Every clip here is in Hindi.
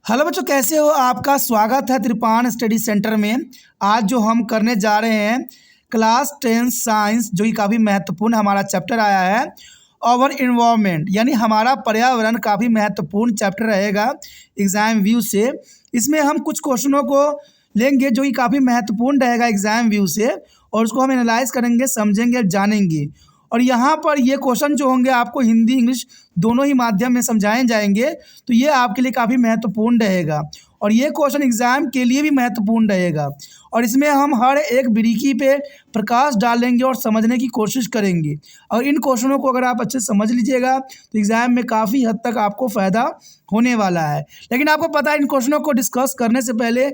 हेलो बच्चों, कैसे हो? आपका स्वागत है त्रिपान स्टडी सेंटर में। आज जो हम करने जा रहे हैं क्लास 10 साइंस, जो कि काफ़ी महत्वपूर्ण हमारा चैप्टर आया है। और इन्वायरमेंट यानी हमारा पर्यावरण काफ़ी महत्वपूर्ण चैप्टर रहेगा एग्ज़ाम व्यू से। इसमें हम कुछ क्वेश्चनों को लेंगे जो कि काफ़ी महत्वपूर्ण रहेगा एग्ज़ाम व्यू से, और उसको हम एनालाइज करेंगे, समझेंगे, जानेंगे। और यहाँ पर ये क्वेश्चन जो होंगे आपको हिंदी इंग्लिश दोनों ही माध्यम में समझाए जाएंगे, तो ये आपके लिए काफ़ी महत्वपूर्ण रहेगा। और ये क्वेश्चन एग्ज़ाम के लिए भी महत्वपूर्ण रहेगा। और इसमें हम हर एक बारीकी पे प्रकाश डालेंगे और समझने की कोशिश करेंगे। और इन क्वेश्चनों को अगर आप अच्छे से समझ लीजिएगा तो एग्ज़ाम में काफ़ी हद तक आपको फ़ायदा होने वाला है। लेकिन आपको पता है, इन क्वेश्चनों को डिस्कस करने से पहले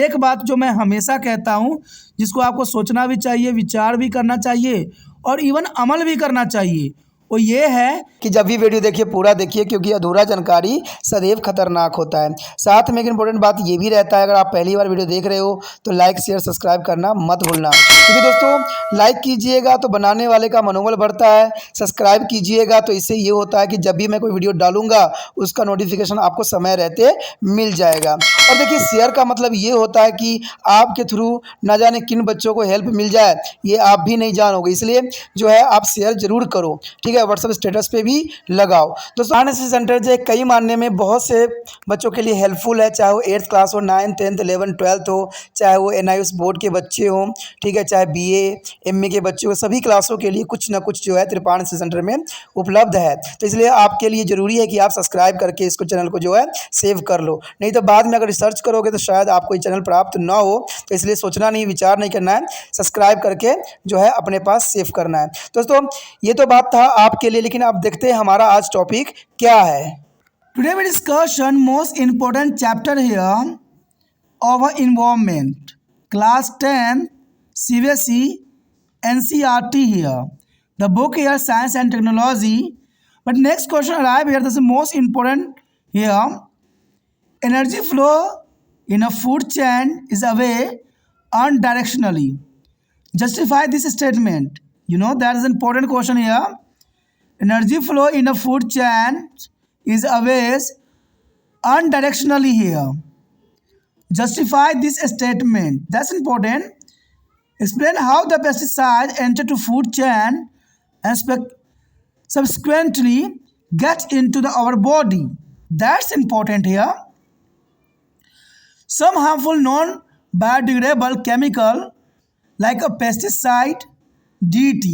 एक बात जो मैं हमेशा कहता हूँ, जिसको आपको सोचना भी चाहिए, विचार भी करना चाहिए और इवन अमल भी करना चाहिए, वो ये है कि जब भी वीडियो देखिए पूरा देखिए, क्योंकि अधूरा जानकारी सदैव खतरनाक होता है। साथ में एक इम्पोर्टेंट बात ये भी रहता है, अगर आप पहली बार वीडियो देख रहे हो तो लाइक शेयर सब्सक्राइब करना मत भूलना। क्योंकि दोस्तों लाइक कीजिएगा तो बनाने वाले का मनोबल बढ़ता है, सब्सक्राइब कीजिएगा तो इससे ये होता है कि जब भी मैं कोई वीडियो डालूंगा उसका नोटिफिकेशन आपको समय रहते मिल जाएगा। और देखिए, शेयर का मतलब ये होता है कि आपके थ्रू ना जाने किन बच्चों को हेल्प मिल जाए, ये आप भी नहीं जानोगे। इसलिए जो है आप शेयर जरूर करो, ठीक है। व्हाट्सएप स्टेटस पे भी लगाओ। दोस्तों आरएनएसएस सेंटर जो कई मानने में बहुत से बच्चों के लिए हेल्पफुल है, चाहे वो 8th क्लास हो, 9th 10th 11th 12th हो, चाहे वो NIOS बोर्ड के बच्चे हों, ठीक है, चाहे BA MA के बच्चे हो, सभी क्लासों के लिए कुछ ना कुछ जो है त्रिपान एनएसएस सेंटर में उपलब्ध है। तो इसलिए आपके लिए ज़रूरी है कि आप सब्सक्राइब करके इसको चैनल को जो है सेव कर लो, नहीं तो बाद में अगर रिसर्च करोगे तो शायद आपको ये चैनल प्राप्त ना हो। तो इसलिए सोचना नहीं, विचार नहीं करना है, सब्सक्राइब करके जो है अपने पास सेव करना है। दोस्तों ये तो बात था आपके लिए, लेकिन आप देखते हैं हमारा आज टॉपिक क्या है। Today we discussion most important chapter here of environment, class 10 CBSE NCERT here. The book here Science and Technology. But next question arrive here, this is most important here. Energy flow in a food chain is away unidirectionally. Justify this statement. You know that is an important question here. Energy flow in a food chain is away unidirectionally here. Justify this statement. That's important. Explain how the pesticide enter to food chain and subsequently get into our body. That's important here. Some harmful non-biodegradable chemical like a pesticide DDT,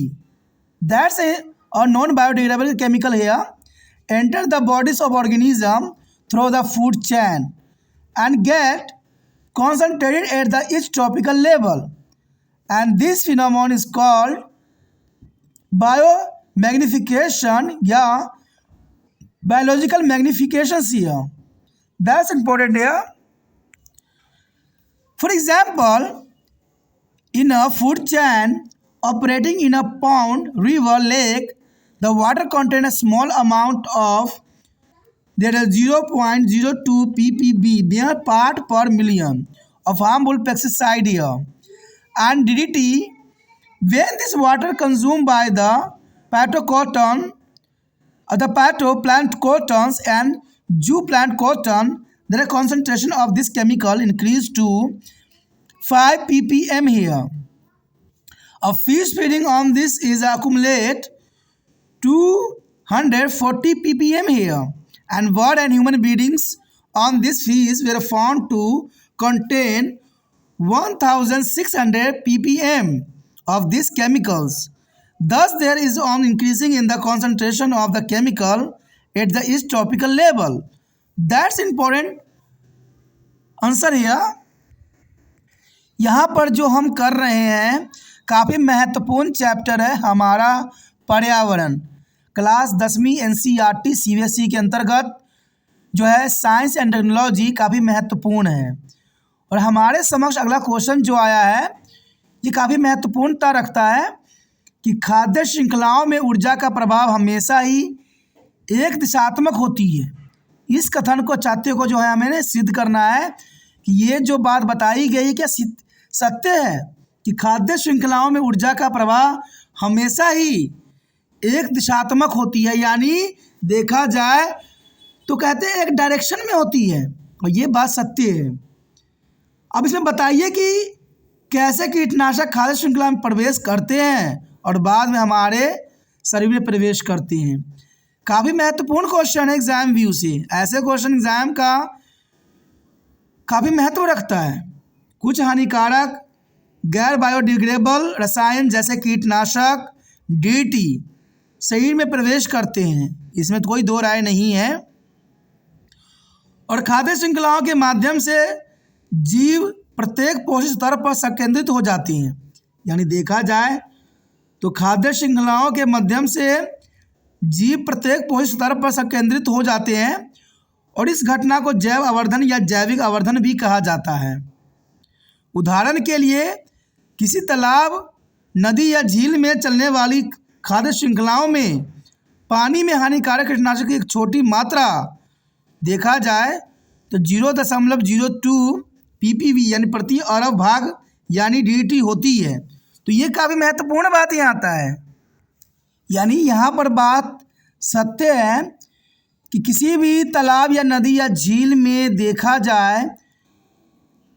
that's a non-biodegradable chemical here, enter the bodies of organism through the food chain and get concentrated at the each tropical level, and this phenomenon is called biomagnification या biological magnification here. That's important here. For example, in a food chain operating in a pond, river, lake, the water contains a small amount of, there is 0.02 ppb bare part per million of harmful pesticide here and DDT. When this water consumed by the phytoplankton, the phytoplankton and zooplankton, the concentration of this chemical increased to 5 ppm here. A fish feeding on this is accumulate 240 ppm here, and bird and human beings on this fish were found to contain 1600 ppm of these chemicals. Thus there is an increasing in the concentration of the chemical at the each tropical level. That's important answer here. यहाँ पर जो हम कर रहे हैं काफ़ी महत्वपूर्ण चैप्टर है हमारा पर्यावरण, क्लास 10वीं NCERT CBSE के अंतर्गत जो है साइंस एंड टेक्नोलॉजी काफ़ी महत्वपूर्ण है। और हमारे समक्ष अगला क्वेश्चन जो आया है ये काफ़ी महत्वपूर्णता रखता है कि खाद्य श्रृंखलाओं में ऊर्जा का प्रभाव हमेशा ही एक दिशात्मक होती है। इस कथन को चाहते को जो है हमें सिद्ध करना है कि ये जो बात बताई गई क्या सत्य है कि खाद्य श्रृंखलाओं में ऊर्जा का प्रवाह हमेशा ही एक दिशात्मक होती है, यानी देखा जाए तो कहते हैं एक डायरेक्शन में होती है। और ये बात सत्य है। अब इसमें बताइए कि कैसे कीटनाशक खाद्य श्रृंखला में प्रवेश करते हैं और बाद में हमारे शरीर में प्रवेश करते हैं। काफ़ी महत्वपूर्ण क्वेश्चन है एग्जाम व्यू से। ऐसे क्वेश्चन एग्जाम का काफ़ी महत्व रखता है। कुछ हानिकारक गैर बायोडिग्रेडेबल रसायन जैसे कीटनाशक डीटी शरीर में प्रवेश करते हैं, इसमें तो कोई दो राय नहीं है। और खाद्य श्रृंखलाओं के माध्यम से जीव प्रत्येक पोषक स्तर पर संकेंद्रित हो जाती हैं। यानी देखा जाए तो खाद्य श्रृंखलाओं के माध्यम से जीव प्रत्येक पोषक स्तर पर संकेंद्रित हो जाते हैं और इस घटना को जैव आवर्धन या जैविक आवर्धन भी कहा जाता है। उदाहरण के लिए किसी तालाब, नदी या झील में चलने वाली खाद्य श्रृंखलाओं में पानी में हानिकारक कीटनाशक की एक छोटी मात्रा देखा जाए तो 0.02 ppv यानी प्रति अरब भाग यानी डीटी होती है। तो ये काफ़ी महत्वपूर्ण बात यहाँ आता है। यानी यहाँ पर बात सत्य है कि किसी भी तालाब या नदी या झील में देखा जाए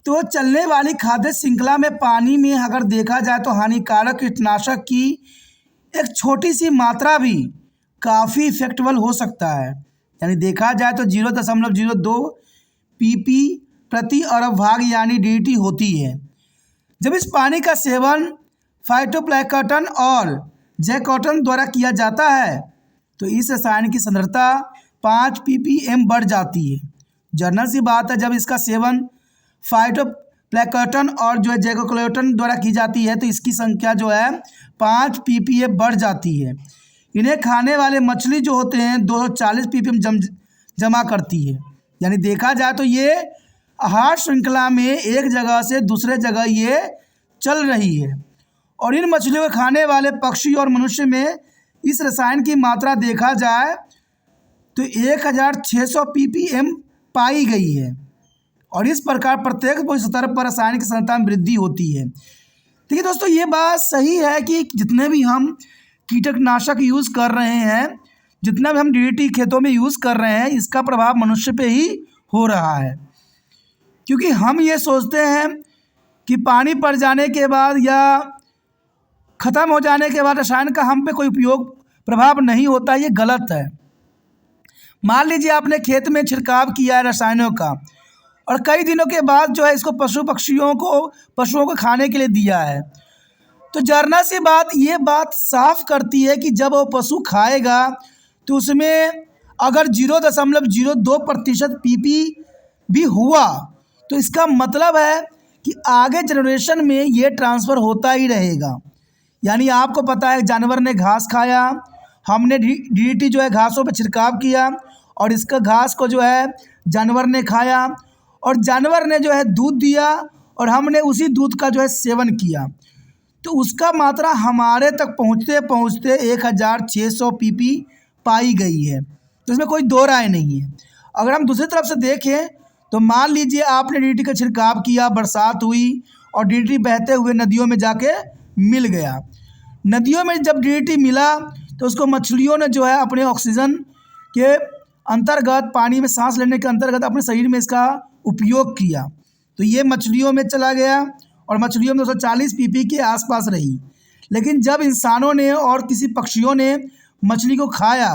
तो चलने वाली खाद्य श्रृंखला में पानी में अगर देखा जाए तो हानिकारक कीटनाशक की एक छोटी सी मात्रा भी काफ़ी इफेक्टिवल हो सकता है। यानी देखा जाए तो 0.02 pp प्रति अरब भाग यानी डीटी होती है। जब इस पानी का सेवन फाइटोप्लैंक्टन और जैकोटन द्वारा किया जाता है तो इस रसायन की सांद्रता 5 ppm बढ़ जाती है। जनरल सी बात है, जब इसका सेवन फाइटोप्लैंक्टन और जो है जैकोटन द्वारा की जाती है तो इसकी संख्या जो है 5 ppm बढ़ जाती है। इन्हें खाने वाले मछली जो होते हैं 240 ppm जमा करती है। यानी देखा जाए तो ये आहार श्रृंखला में एक जगह से दूसरे जगह ये चल रही है और इन मछलियों को खाने वाले पक्षी और मनुष्य में इस रसायन की मात्रा देखा जाए तो 1600 ppm पाई गई है और इस प्रकार प्रत्येक स्तर पर रासायनिक सांद्रता में वृद्धि होती है। ठीक है दोस्तों, ये बात सही है कि जितने भी हम कीटनाशक यूज़ कर रहे हैं, जितना भी हम डीडीटी खेतों में यूज़ कर रहे हैं, इसका प्रभाव मनुष्य पे ही हो रहा है। क्योंकि हम ये सोचते हैं कि पानी पड़ जाने के बाद या ख़त्म हो जाने के बाद रसायन का हम पे कोई उपयोग प्रभाव नहीं होता, ये गलत है। मान लीजिए आपने खेत में छिड़काव किया है रसायनों का और कई दिनों के बाद जो है इसको पशुओं को खाने के लिए दिया है, तो जरना सी बात ये बात साफ करती है कि जब वो पशु खाएगा तो उसमें अगर 0.02% pp भी हुआ तो इसका मतलब है कि आगे जनरेशन में ये ट्रांसफ़र होता ही रहेगा। यानी आपको पता है जानवर ने घास खाया, हमने डीडीटी जो है घासों पर छिड़काव किया और इसका घास को जो है जानवर ने खाया और जानवर ने जो है दूध दिया और हमने उसी दूध का जो है सेवन किया, तो उसका मात्रा हमारे तक पहुँचते पहुँचते 1600 pp पाई गई है। तो इसमें कोई दो राय नहीं है। अगर हम दूसरी तरफ से देखें तो मान लीजिए आपने डीडीटी का छिड़काव किया, बरसात हुई और डीडीटी बहते हुए नदियों में जाके मिल गया। नदियों में जब डीडीटी मिला तो उसको मछलियों ने जो है अपने ऑक्सीजन के अंतर्गत, पानी में सांस लेने के अंतर्गत अपने शरीर में इसका उपयोग किया, तो ये मछलियों में चला गया और मछलियों में 240 pp के आसपास रही। लेकिन जब इंसानों ने और किसी पक्षियों ने मछली को खाया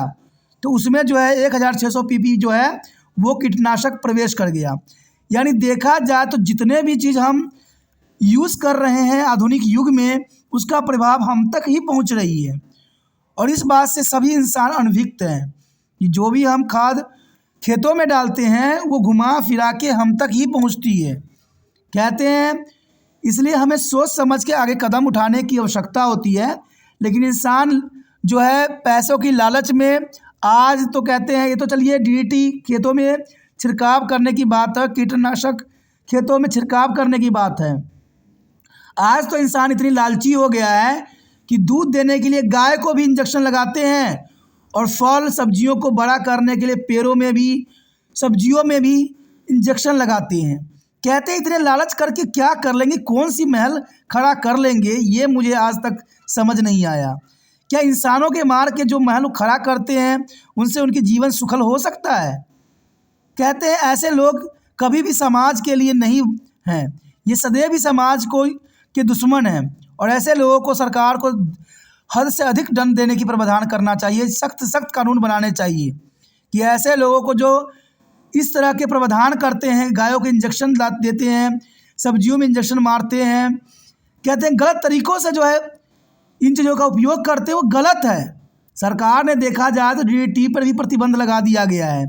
तो उसमें जो है 1600 pp जो है वो कीटनाशक प्रवेश कर गया। यानी देखा जाए तो जितने भी चीज़ हम यूज़ कर रहे हैं आधुनिक युग में, उसका प्रभाव हम तक ही पहुंच रही है और इस बात से सभी इंसान अनभिज्ञ हैं कि जो भी हम खाद खेतों में डालते हैं वो घुमा फिरा के हम तक ही पहुंचती है। कहते हैं इसलिए हमें सोच समझ के आगे कदम उठाने की आवश्यकता होती है। लेकिन इंसान जो है पैसों की लालच में आज तो कहते हैं, ये तो चलिए डीडीटी खेतों में छिड़काव करने की बात है, कीटनाशक खेतों में छिड़काव करने की बात है। आज तो इंसान इतनी लालची हो गया है कि दूध देने के लिए गाय को भी इंजेक्शन लगाते हैं और फल सब्जियों को बड़ा करने के लिए पेड़ों में भी, सब्जियों में भी इंजेक्शन लगाते हैं। कहते हैं इतने लालच करके क्या कर लेंगे, कौन सी महल खड़ा कर लेंगे, ये मुझे आज तक समझ नहीं आया। क्या इंसानों के मार के जो महल खड़ा करते हैं उनसे उनकी जीवन सुखल हो सकता है? कहते हैं ऐसे लोग कभी भी समाज के लिए नहीं हैं, ये सदैव ही समाज को के दुश्मन हैं। और ऐसे लोगों को सरकार को हद से अधिक दंड देने की प्रावधान करना चाहिए, सख्त सख्त कानून बनाने चाहिए कि ऐसे लोगों को जो इस तरह के प्रावधान करते हैं, गायों को इंजेक्शन देते हैं, सब्जियों में इंजेक्शन मारते हैं, कहते हैं गलत तरीक़ों से जो है इन चीज़ों का उपयोग करते हैं, वो गलत है। सरकार ने देखा जाए तो DDT पर भी प्रतिबंध लगा दिया गया है,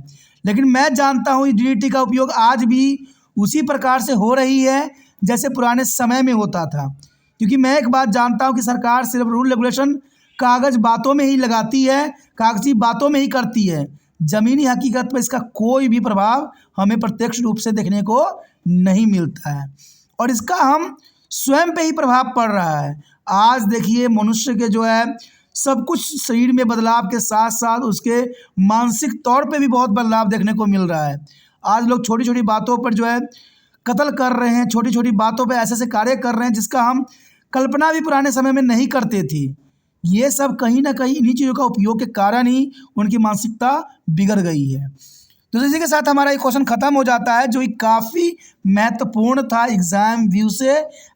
लेकिन मैं जानता हूँ DDT का उपयोग आज भी उसी प्रकार से हो रही है जैसे पुराने समय में होता था। क्योंकि मैं एक बात जानता हूँ कि सरकार सिर्फ रूल रेगुलेशन कागज़ बातों में ही लगाती है, कागजी बातों में ही करती है, ज़मीनी हकीकत पर इसका कोई भी प्रभाव हमें प्रत्यक्ष रूप से देखने को नहीं मिलता है और इसका हम स्वयं पे ही प्रभाव पड़ रहा है। आज देखिए मनुष्य के जो है सब कुछ शरीर में बदलाव के साथ साथ उसके मानसिक तौर पे भी बहुत बदलाव देखने को मिल रहा है। आज लोग छोटी छोटी बातों पर जो है कत्ल कर रहे हैं, छोटी छोटी बातों पे ऐसे ऐसे कार्य कर रहे हैं जिसका हम कल्पना भी पुराने समय में नहीं करते थे। ये सब कहीं ना कहीं इन्हीं चीज़ों का उपयोग के कारण ही उनकी मानसिकता बिगड़ गई है। तो इसी के साथ हमारा ये क्वेश्चन ख़त्म हो जाता है जो काफ़ी महत्वपूर्ण था एग्ज़ाम व्यू से।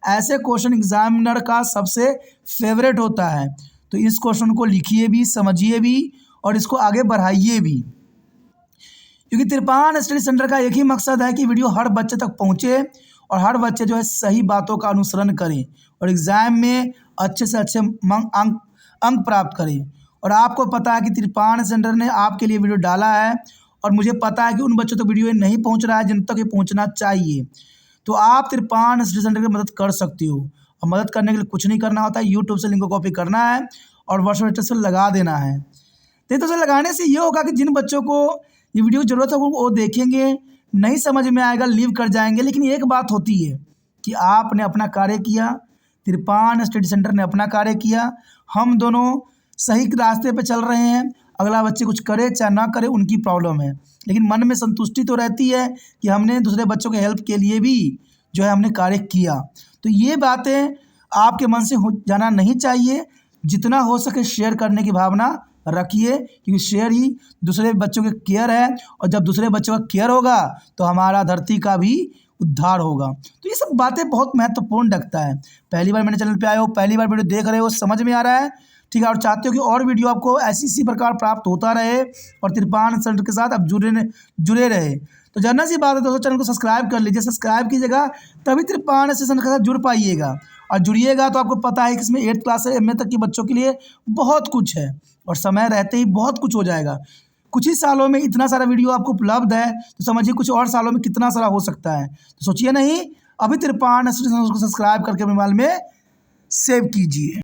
ऐसे क्वेश्चन एग्जामिनर का सबसे फेवरेट होता है, तो इस क्वेश्चन को लिखिए भी, समझिए भी और इसको आगे बढ़ाइए भी, क्योंकि तिरपान स्टडी सेंटर का एक ही मकसद है कि वीडियो हर बच्चे तक पहुँचे और हर बच्चे जो है सही बातों का अनुसरण करें और एग्ज़ाम में अच्छे से अच्छे अंक प्राप्त करें। और आपको पता है कि तिरपान सेंटर ने आपके लिए वीडियो डाला है और मुझे पता है कि उन बच्चों तक वीडियो नहीं पहुंच रहा है जिन तक ये पहुंचना चाहिए। तो आप तिरपान स्टडी सेंटर की मदद कर सकती हो और मदद करने के लिए कुछ नहीं करना होता है, यूट्यूब से लिंक को कॉपी करना है और व्हाट्सएप से लगा देना है। तो से लगाने से ये होगा कि जिन बच्चों को ये वीडियो की ज़रूरत होगी वो देखेंगे, नहीं समझ में आएगा लीव कर जाएंगे। लेकिन एक बात होती है कि आपने अपना कार्य किया, तिरपान स्टडी सेंटर ने अपना कार्य किया, हम दोनों सही रास्ते पे चल रहे हैं। अगला बच्चे कुछ करे चाहे ना करे उनकी प्रॉब्लम है, लेकिन मन में संतुष्टि तो रहती है कि हमने दूसरे बच्चों के हेल्प के लिए भी जो है हमने कार्य किया। तो ये बातें आपके मन से हो जाना नहीं चाहिए। जितना हो सके शेयर करने की भावना रखिए, क्योंकि शेयर ही दूसरे बच्चों के केयर है और जब दूसरे बच्चों का केयर होगा तो हमारा धरती का भी उद्धार होगा। तो ये सब बातें बहुत महत्वपूर्ण रखता है। पहली बार मेरे चैनल पे आए हो, पहली बार वीडियो देख रहे हो, समझ में आ रहा है, ठीक है, और चाहते हो कि और वीडियो आपको इसी प्रकार प्राप्त होता रहे और तिरपान सेंटर के साथ आप जुड़े रहे, तो जानना सी बात है दोस्तों, चैनल को सब्सक्राइब कर लीजिए। सब्सक्राइब कीजिएगा तभी तिरपान सेंटर के साथ जुड़ पाइएगा और जुड़िएगा तो आपको पता है कि इसमें 8th क्लास से MA तक के बच्चों के लिए बहुत कुछ है और समय रहते ही बहुत कुछ हो जाएगा। कुछ ही सालों में इतना सारा वीडियो आपको उपलब्ध है, तो समझिए कुछ और सालों में कितना सारा हो सकता है। तो सोचिए नहीं, अभी तिरपान को सब्सक्राइब करके मोबाइल में सेव कीजिए।